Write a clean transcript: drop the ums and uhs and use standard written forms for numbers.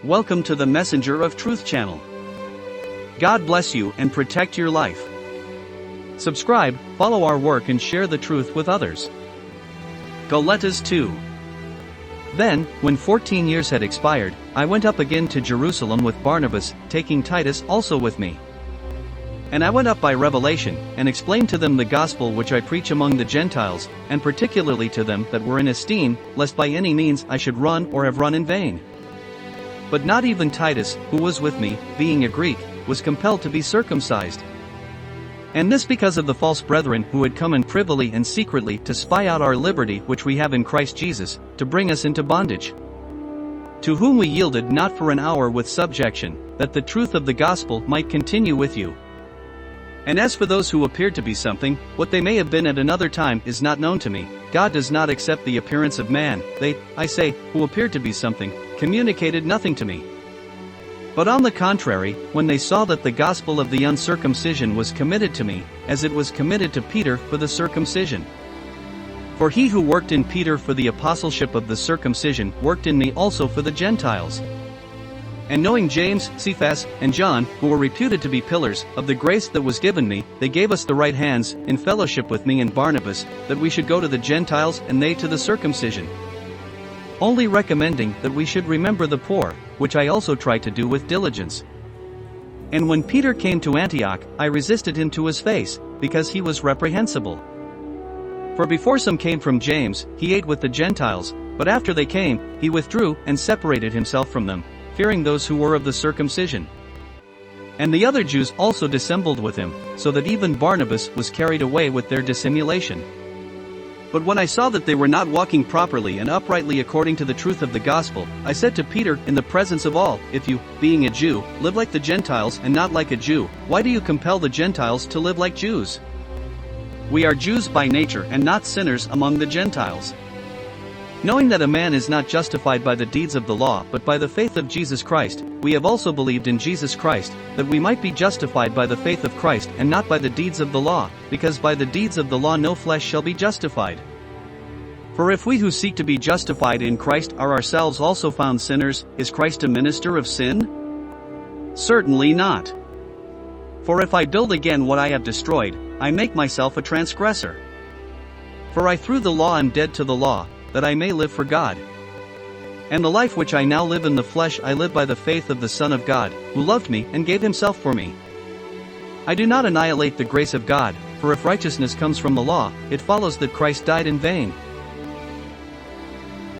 Welcome to the Messenger of Truth channel. God bless you and protect your life. Subscribe, follow our work and share the truth with others. Galletas 2. Then, when 14 years had expired, I went up again to Jerusalem with Barnabas, taking Titus also with me. And I went up by revelation, and explained to them the gospel which I preach among the Gentiles, and particularly to them that were in esteem, lest by any means I should run or have run in vain. But not even Titus, who was with me, being a Greek, was compelled to be circumcised. And this because of the false brethren who had come in privily and secretly to spy out our liberty which we have in Christ Jesus, to bring us into bondage. To whom we yielded not for an hour with subjection, that the truth of the gospel might continue with you. And as for those who appeared to be something, what they may have been at another time is not known to me. God does not accept the appearance of man. They, I say, who appeared to be something, communicated nothing to me. But on the contrary, when they saw that the gospel of the uncircumcision was committed to me, as it was committed to Peter for the circumcision. For he who worked in Peter for the apostleship of the circumcision worked in me also for the Gentiles. And knowing James, Cephas, and John, who were reputed to be pillars of the grace that was given me, they gave us the right hands, in fellowship with me and Barnabas, that we should go to the Gentiles and they to the circumcision. Only recommending that we should remember the poor, which I also tried to do with diligence. And when Peter came to Antioch, I resisted him to his face, because he was reprehensible. For before some came from James, he ate with the Gentiles, but after they came, he withdrew and separated himself from them, fearing those who were of the circumcision. And the other Jews also dissembled with him, so that even Barnabas was carried away with their dissimulation. But when I saw that they were not walking properly and uprightly according to the truth of the gospel, I said to Peter in the presence of all, if you, being a Jew, live like the Gentiles and not like a Jew, why do you compel the Gentiles to live like Jews? We are Jews by nature and not sinners among the Gentiles. Knowing that a man is not justified by the deeds of the law but by the faith of Jesus Christ, we have also believed in Jesus Christ, that we might be justified by the faith of Christ and not by the deeds of the law, because by the deeds of the law no flesh shall be justified. For if we who seek to be justified in Christ are ourselves also found sinners, is Christ a minister of sin? Certainly not. For if I build again what I have destroyed, I make myself a transgressor. For I through the law am dead to the law, that I may live for God. And the life which I now live in the flesh I live by the faith of the Son of God, who loved me and gave himself for me. I do not annihilate the grace of God, for if righteousness comes from the law, it follows that Christ died in vain.